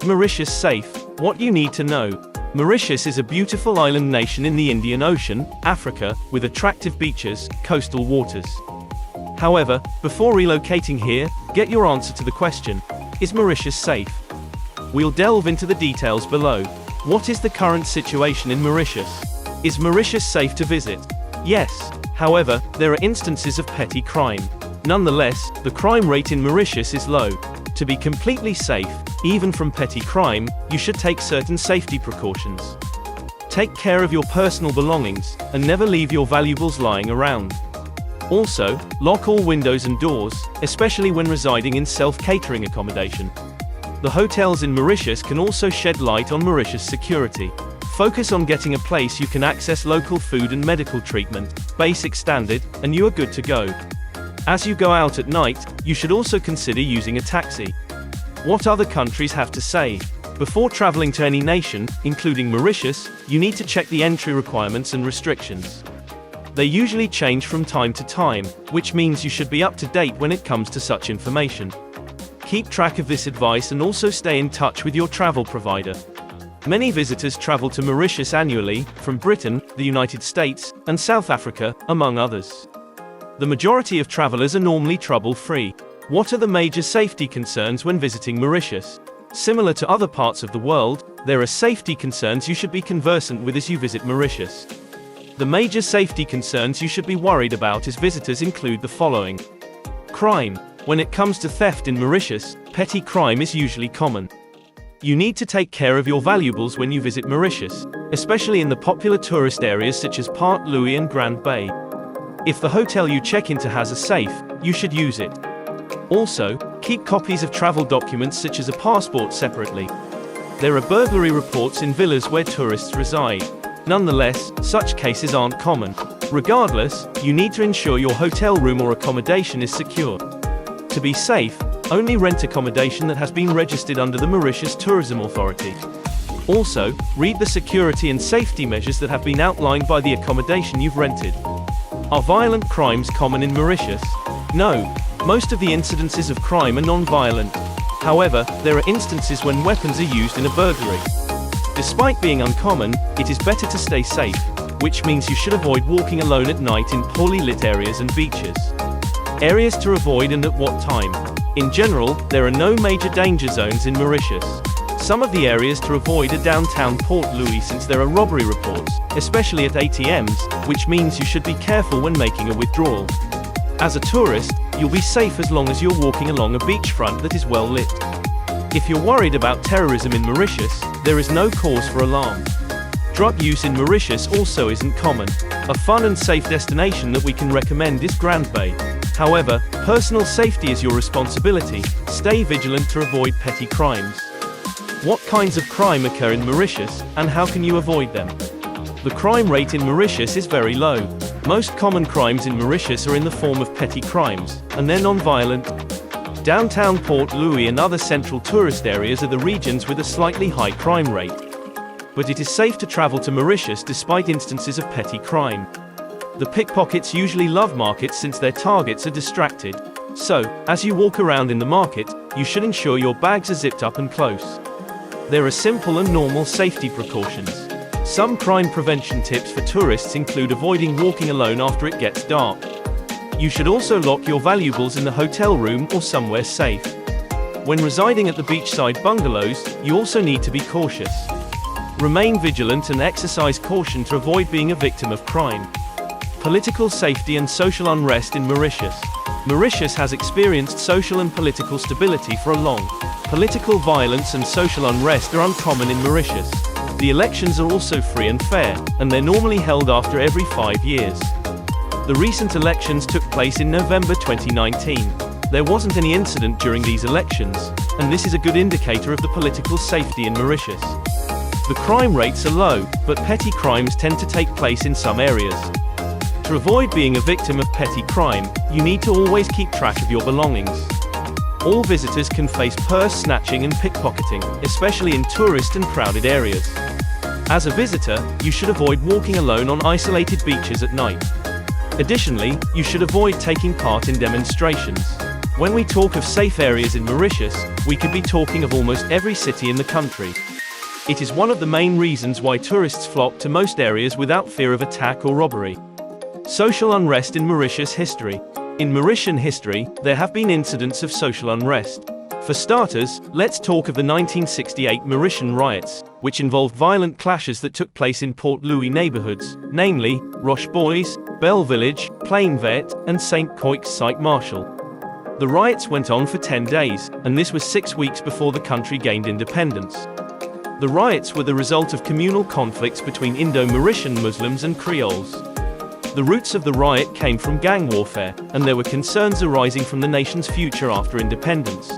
Mauritius Safe. What you need to know. Mauritius is a beautiful island nation in the Indian Ocean, Africa, with attractive beaches, coastal waters. However, before relocating here, get your answer to the question, is Mauritius safe? We'll delve into the details below. What is the current situation in Mauritius? Is Mauritius safe to visit? Yes. However, there are instances of petty crime. Nonetheless, the crime rate in Mauritius is low. To be completely safe, even from petty crime, you should take certain safety precautions. Take care of your personal belongings, and never leave your valuables lying around. Also, lock all windows and doors, especially when residing in self-catering accommodation. The hotels in Mauritius can also shed light on Mauritius security. Focus on getting a place you can access local food and medical treatment, basic standard, and you are good to go. As you go out at night, you should also consider using a taxi. What other countries have to say? Before traveling to any nation, including Mauritius, you need to check the entry requirements and restrictions. They usually change from time to time, which means you should be up to date when it comes to such information. Keep track of this advice and also stay in touch with your travel provider. Many visitors travel to Mauritius annually, from Britain, the United States, and South Africa, among others. The majority of travelers are normally trouble-free. What are the major safety concerns when visiting Mauritius? Similar to other parts of the world, there are safety concerns you should be conversant with as you visit Mauritius. The major safety concerns you should be worried about as visitors include the following. Crime. When it comes to theft in Mauritius, petty crime is usually common. You need to take care of your valuables when you visit Mauritius, especially in the popular tourist areas such as Port Louis and Grand Bay. If the hotel you check into has a safe, you should use it. Also, keep copies of travel documents such as a passport separately. There are burglary reports in villas where tourists reside. Nonetheless, such cases aren't common. Regardless, you need to ensure your hotel room or accommodation is secure. To be safe, only rent accommodation that has been registered under the Mauritius Tourism Authority. Also, read the security and safety measures that have been outlined by the accommodation you've rented. Are violent crimes common in Mauritius? No. Most of the incidences of crime are non-violent. However, there are instances when weapons are used in a burglary. Despite being uncommon, it is better to stay safe, which means you should avoid walking alone at night in poorly lit areas and beaches. Areas to avoid and at what time. In general, there are no major danger zones in Mauritius. Some of the areas to avoid are downtown Port Louis since there are robbery reports, especially at ATMs, which means you should be careful when making a withdrawal. As a tourist, you'll be safe as long as you're walking along a beachfront that is well lit. If you're worried about terrorism in Mauritius, there is no cause for alarm. Drug use in Mauritius also isn't common. A fun and safe destination that we can recommend is Grand Bay. However, personal safety is your responsibility. Stay vigilant to avoid petty crimes. What kinds of crime occur in Mauritius, and how can you avoid them? The crime rate in Mauritius is very low. Most common crimes in Mauritius are in the form of petty crimes, and they're non-violent. Downtown Port Louis and other central tourist areas are the regions with a slightly high crime rate. But it is safe to travel to Mauritius despite instances of petty crime. The pickpockets usually love markets since their targets are distracted. So, as you walk around in the market, you should ensure your bags are zipped up and close. There are simple and normal safety precautions. Some crime prevention tips for tourists include avoiding walking alone after it gets dark. You should also lock your valuables in the hotel room or somewhere safe. When residing at the beachside bungalows, you also need to be cautious. Remain vigilant and exercise caution to avoid being a victim of crime. Political safety and social unrest in Mauritius. Mauritius has experienced social and political stability for a long. Political violence and social unrest are uncommon in Mauritius. The elections are also free and fair, and they're normally held after every 5 years. The recent elections took place in November 2019. There wasn't any incident during these elections, and this is a good indicator of the political safety in Mauritius. The crime rates are low, but petty crimes tend to take place in some areas. To avoid being a victim of petty crime, you need to always keep track of your belongings. All visitors can face purse snatching and pickpocketing, especially in tourist and crowded areas. As a visitor, you should avoid walking alone on isolated beaches at night. Additionally, you should avoid taking part in demonstrations. When we talk of safe areas in Mauritius, we could be talking of almost every city in the country. It is one of the main reasons why tourists flock to most areas without fear of attack or robbery. Social unrest in Mauritius history. In Mauritian history, there have been incidents of social unrest. For starters, let's talk of the 1968 Mauritian riots, which involved violent clashes that took place in Port Louis neighborhoods, namely, Roche Boys, Belle Village, Plain Verte, and St. Coix Site Marshall. The riots went on for 10 days, and this was 6 weeks before the country gained independence. The riots were the result of communal conflicts between Indo-Mauritian Muslims and Creoles. The roots of the riot came from gang warfare, and there were concerns arising from the nation's future after independence.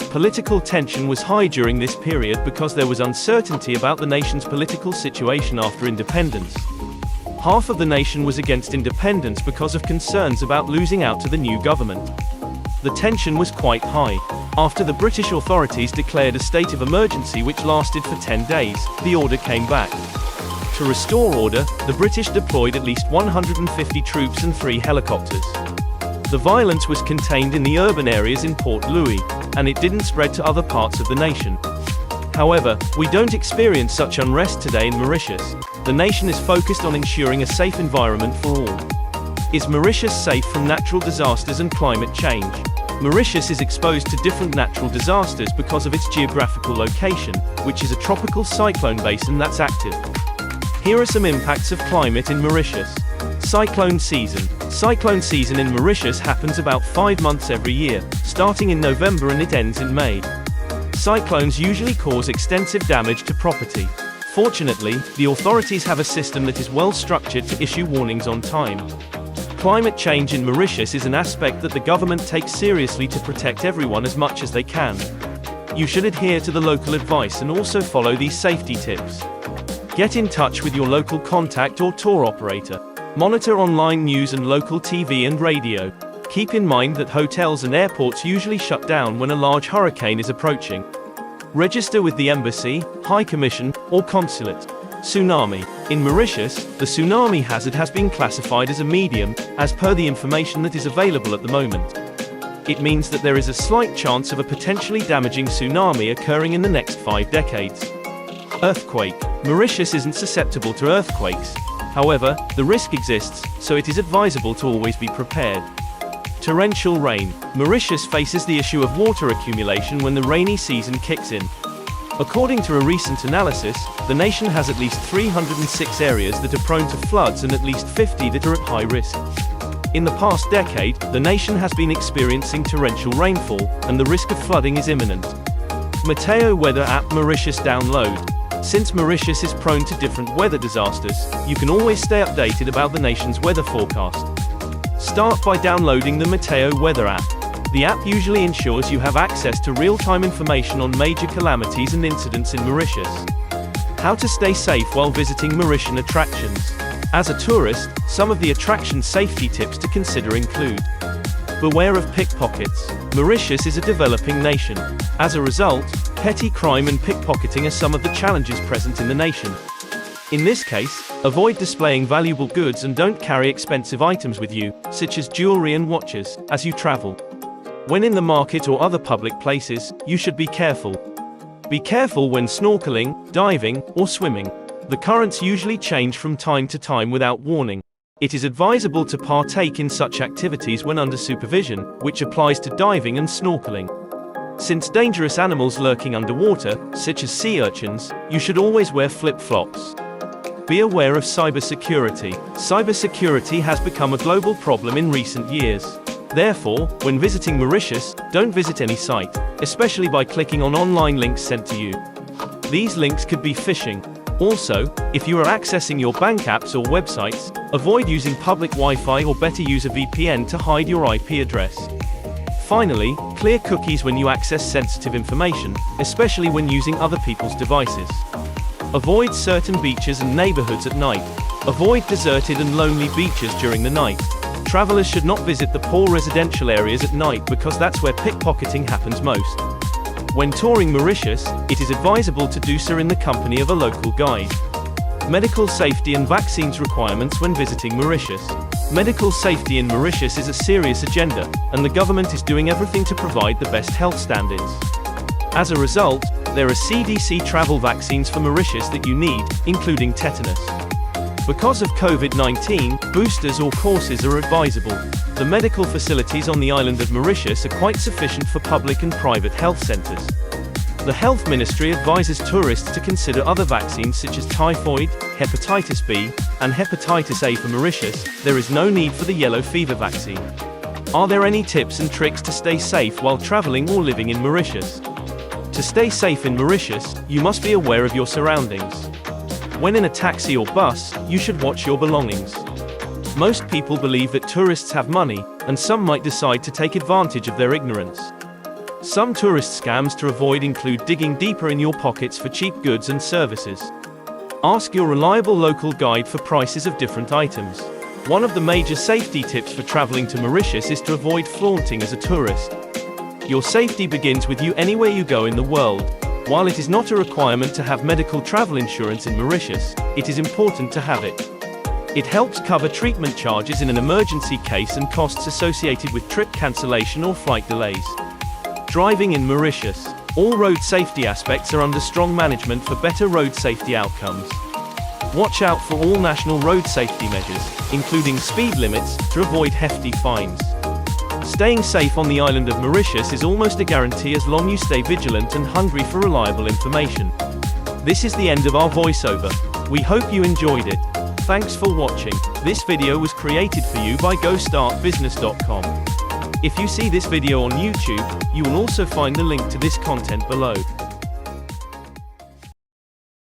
Political tension was high during this period because there was uncertainty about the nation's political situation after independence. Half of the nation was against independence because of concerns about losing out to the new government. The tension was quite high. After the British authorities declared a state of emergency which lasted for 10 days, the order came back. To restore order, the British deployed at least 150 troops and 3 helicopters. The violence was contained in the urban areas in Port Louis, and it didn't spread to other parts of the nation. However, we don't experience such unrest today in Mauritius. The nation is focused on ensuring a safe environment for all. Is Mauritius safe from natural disasters and climate change? Mauritius is exposed to different natural disasters because of its geographical location, which is a tropical cyclone basin that's active. Here are some impacts of climate in Mauritius. Cyclone season. Cyclone season in Mauritius happens about 5 months every year, starting in November and it ends in May. Cyclones usually cause extensive damage to property. Fortunately, the authorities have a system that is well structured to issue warnings on time. Climate change in Mauritius is an aspect that the government takes seriously to protect everyone as much as they can. You should adhere to the local advice and also follow these safety tips. Get in touch with your local contact or tour operator. Monitor online news and local TV and radio. Keep in mind that hotels and airports usually shut down when a large hurricane is approaching. Register with the embassy, high commission, or consulate. Tsunami. In Mauritius, the tsunami hazard has been classified as a medium, as per the information that is available at the moment. It means that there is a slight chance of a potentially damaging tsunami occurring in the next 5 decades. Earthquake. Mauritius isn't susceptible to earthquakes. However, the risk exists, so it is advisable to always be prepared. Torrential rain. Mauritius faces the issue of water accumulation when the rainy season kicks in. According to a recent analysis, the nation has at least 306 areas that are prone to floods and at least 50 that are at high risk. In the past decade, the nation has been experiencing torrential rainfall, and the risk of flooding is imminent. Meteo Weather App Mauritius download. Since Mauritius is prone to different weather disasters, you can always stay updated about the nation's weather forecast. Start by downloading the Meteo Weather app. The app usually ensures you have access to real-time information on major calamities and incidents in Mauritius. How to stay safe while visiting Mauritian attractions. As a tourist, some of the attraction safety tips to consider include: beware of pickpockets. Mauritius is a developing nation. As a result, petty crime and pickpocketing are some of the challenges present in the nation. In this case, avoid displaying valuable goods and don't carry expensive items with you, such as jewelry and watches, as you travel. When in the market or other public places, you should be careful. Be careful when snorkeling, diving, or swimming. The currents usually change from time to time without warning. It is advisable to partake in such activities when under supervision, which applies to diving and snorkeling. Since dangerous animals lurking underwater, such as sea urchins, you should always wear flip-flops. Be aware of cybersecurity. Cybersecurity has become a global problem in recent years. Therefore, when visiting Mauritius, don't visit any site, especially by clicking on online links sent to you. These links could be phishing. Also, if you are accessing your bank apps or websites, avoid using public Wi-Fi or better use a VPN to hide your IP address. Finally, clear cookies when you access sensitive information, especially when using other people's devices. Avoid certain beaches and neighborhoods at night. Avoid deserted and lonely beaches during the night. Travelers should not visit the poor residential areas at night because that's where pickpocketing happens most. When touring Mauritius, it is advisable to do so in the company of a local guide. Medical safety and vaccines requirements when visiting Mauritius. Medical safety in Mauritius is a serious agenda, and the government is doing everything to provide the best health standards. As a result, there are CDC travel vaccines for Mauritius that you need, including tetanus. Because of COVID-19, boosters or courses are advisable. The medical facilities on the island of Mauritius are quite sufficient for public and private health centers. The Health Ministry advises tourists to consider other vaccines such as typhoid, hepatitis B, and hepatitis A. For Mauritius, there is no need for the yellow fever vaccine. Are there any tips and tricks to stay safe while traveling or living in Mauritius? To stay safe in Mauritius, you must be aware of your surroundings. When in a taxi or bus, you should watch your belongings. Most people believe that tourists have money, and some might decide to take advantage of their ignorance. Some tourist scams to avoid include digging deeper in your pockets for cheap goods and services. Ask your reliable local guide for prices of different items. One of the major safety tips for traveling to Mauritius is to avoid flaunting as a tourist. Your safety begins with you anywhere you go in the world. While it is not a requirement to have medical travel insurance in Mauritius, it is important to have it. It helps cover treatment charges in an emergency case and costs associated with trip cancellation or flight delays. Driving in Mauritius. All road safety aspects are under strong management for better road safety outcomes. Watch out for all national road safety measures, including speed limits, to avoid hefty fines. Staying safe on the island of Mauritius is almost a guarantee as long as you stay vigilant and hungry for reliable information. This is the end of our voiceover. We hope you enjoyed it. Thanks for watching. This video was created for you by GoStartBusiness.com. If you see this video on YouTube, you will also find the link to this content below.